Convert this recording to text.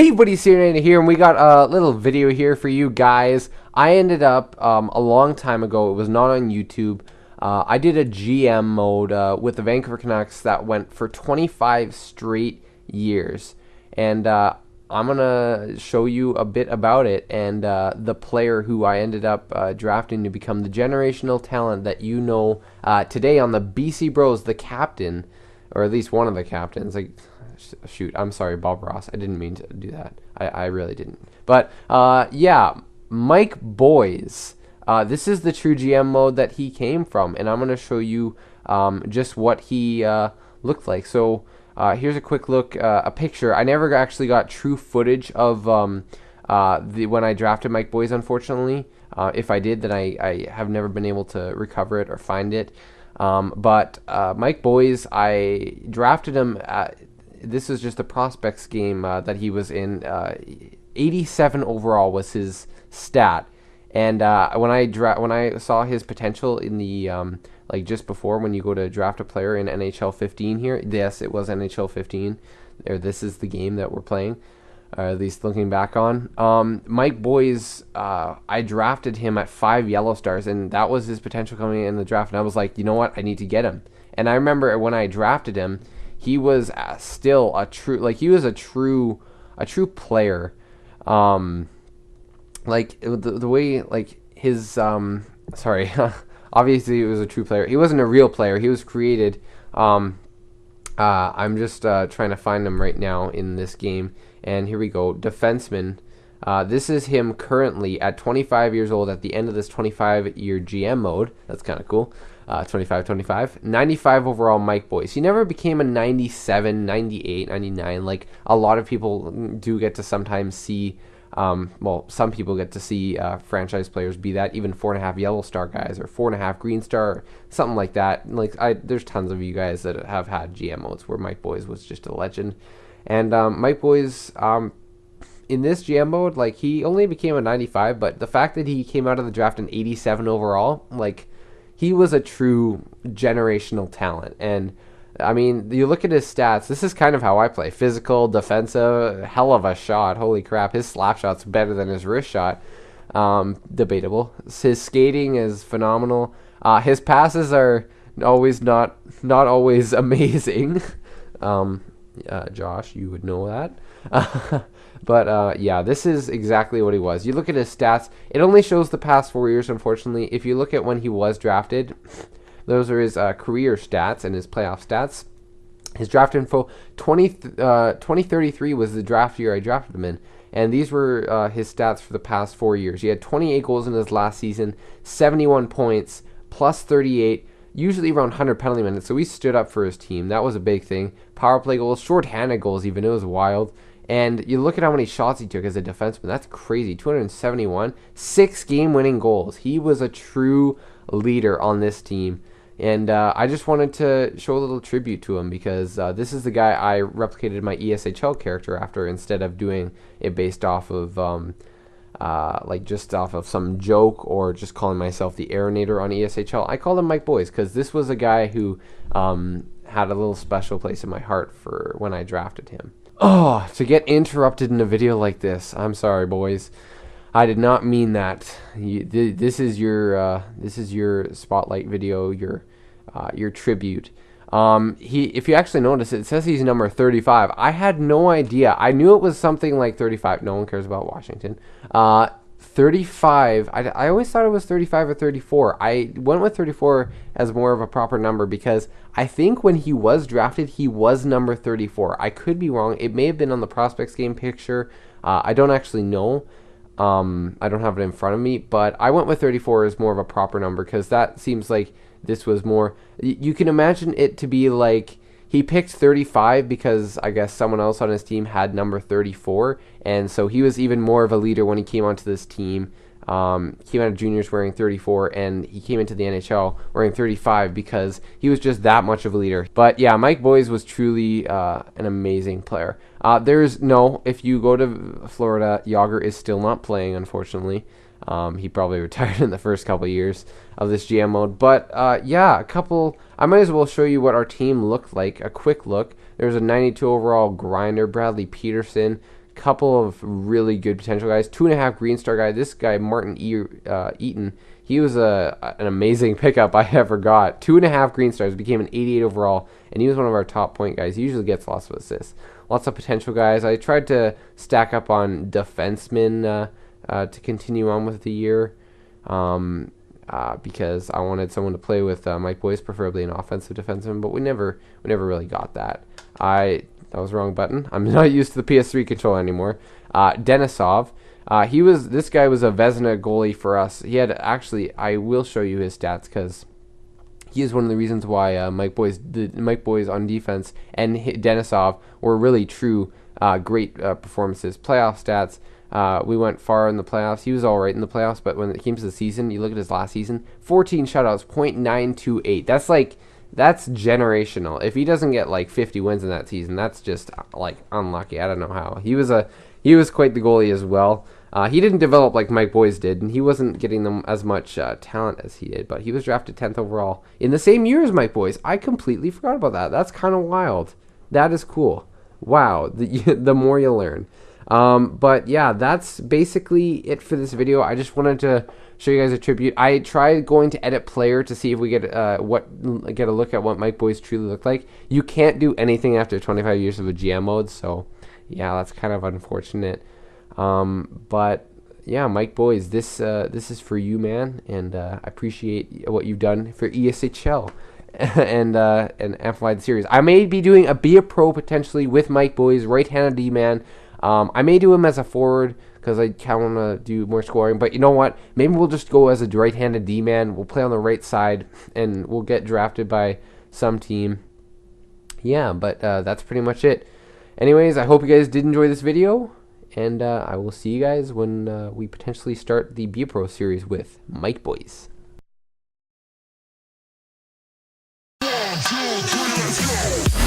Hey buddies, Aaronator here, and we got a little video here for you guys. I ended up, a long time ago, it was not on YouTube, I did a GM mode with the Vancouver Canucks that went for 25 straight years. And I'm going to show you a bit about it and the player who I ended up drafting to become the generational talent that you know today on the BC Bros, the captain, or at least one of the captains. Like, shoot, I'm sorry, Bob Ross. I didn't mean to do that. I really didn't. But, yeah, Mike Boyes. This is the true GM mode that he came from, and I'm going to show you just what he looked like. So, here's a quick look, a picture. I never actually got true footage of when I drafted Mike Boyes, unfortunately. If I did, then I have never been able to recover it or find it. But Mike Boyes, I drafted him this is just a prospects game that he was in. 87 overall was his stat, and when I saw his potential in the like just before, when you go to draft a player in NHL 15 here, yes, it was NHL 15, or this is the game that we're playing, or at least looking back on. Mike Boyes, I drafted him at 5 yellow stars, and that was his potential coming in the draft, and I was like, you know what, I need to get him. And I remember when I drafted him, he was still a true, like, he was a true player. Like the way, like, his sorry, obviously he was a true player. He wasn't a real player. He was created. I'm just trying to find him right now in this game, and here we go. Defenseman. This is him currently at 25 years old at the end of this 25-year GM mode. That's kind of cool. 25, 95 overall Mike Boyes. He never became a 97, 98, 99. Like a lot of people do get to sometimes see, well, some people get to see franchise players be that, even 4.5 yellow star guys or 4.5 green star, or something like that. Like there's tons of you guys that have had GM modes where Mike Boyes was just a legend. And Mike Boyes, in this GM mode, like, he only became a 95, but the fact that he came out of the draft an 87 overall, like, he was a true generational talent. And I mean, you look at his stats, this is kind of how I play. Physical, defensive, hell of a shot. Holy crap, his slap shot's better than his wrist shot. Debatable. His skating is phenomenal. His passes are always not always amazing. Josh, you would know that. But yeah, this is exactly what he was. You look at his stats, it only shows the past 4 years, unfortunately. If you look at when he was drafted, those are his career stats and his playoff stats. His draft info, 2033 was the draft year I drafted him in. And these were his stats for the past 4 years. He had 28 goals in his last season, 71 points, plus 38, usually around 100 penalty minutes. So he stood up for his team. That was a big thing. Power play goals, shorthanded goals even. It was wild. And you look at how many shots he took as a defenseman. That's crazy. 271. 6 game-winning goals. He was a true leader on this team. And I just wanted to show a little tribute to him because this is the guy I replicated my ESHL character after, instead of doing it based off of, like, just off of some joke or just calling myself the Aaronator on ESHL. I called him Mike Boyes because this was a guy who had a little special place in my heart for when I drafted him. Oh, to get interrupted in a video like this. I'm sorry, boys. I did not mean that. This is your spotlight video, your tribute. If you actually notice, it says he's number 35. I had no idea. I knew it was something like 35. No one cares about Washington. 35. I always thought it was 35 or 34. I went with 34 as more of a proper number because I think when he was drafted, he was number 34. I could be wrong. It may have been on the prospects game picture. I don't actually know. I don't have it in front of me, but I went with 34 as more of a proper number because that seems like this was more. You can imagine it to be like he picked 35 because I guess someone else on his team had number 34, and so he was even more of a leader when he came onto this team. Came out of juniors wearing 34, and he came into the NHL wearing 35 because he was just that much of a leader. But yeah, Mike Boyes was truly an amazing player. If you go to Florida, Yager is still not playing, unfortunately. He probably retired in the first couple of years of this GM mode. But yeah, I might as well show you what our team looked like. A quick look. There's a 92 overall grinder, Bradley Peterson, couple of really good potential guys. 2.5 Green Star guy. This guy, Martin Eaton, he was an amazing pickup I ever got. 2.5 Green Stars, became an 88 overall, and he was one of our top point guys. He usually gets lots of assists. Lots of potential guys. I tried to stack up on defensemen to continue on with the year because I wanted someone to play with Mike Boyes, preferably an offensive defenseman, but we never really got that. That was the wrong button. I'm not used to the PS3 controller anymore. Denisov. This guy was a Vezina goalie for us. He had actually, I will show you his stats because he is one of the reasons why Mike Boyes on defense and Denisov were really true great performances. Playoff stats. We went far in the playoffs. He was all right in the playoffs, but when it came to the season, you look at his last season, 14 shutouts, .928. That's generational. If he doesn't get like 50 wins in that season, that's just like unlucky. I don't know how. He was quite the goalie as well. He didn't develop like Mike Boyes did, and he wasn't getting them as much talent as he did, but he was drafted 10th overall in the same year as Mike Boyes. I completely forgot about that. That's kind of wild. That is cool. Wow, the more you learn. But yeah, that's basically it for this video. I just wanted to show you guys a tribute. I tried going to edit player to see if we get a look at what Mike Boyes truly looked like. You can't do anything after 25 years of a GM mode, so yeah, that's kind of unfortunate. But yeah, Mike Boyes, this is for you, man, and I appreciate what you've done for ESHL and Amplify the series. I may be doing Be a Pro potentially with Mike Boyes, right-handed D-man. I may do him as a forward because I kind of want to do more scoring. But you know what? Maybe we'll just go as a right-handed D-man. We'll play on the right side, and we'll get drafted by some team. Yeah, but that's pretty much it. Anyways, I hope you guys did enjoy this video, and I will see you guys when we potentially start the Be a Pro series with Mike Boyes. 1, 2, 3, let's go!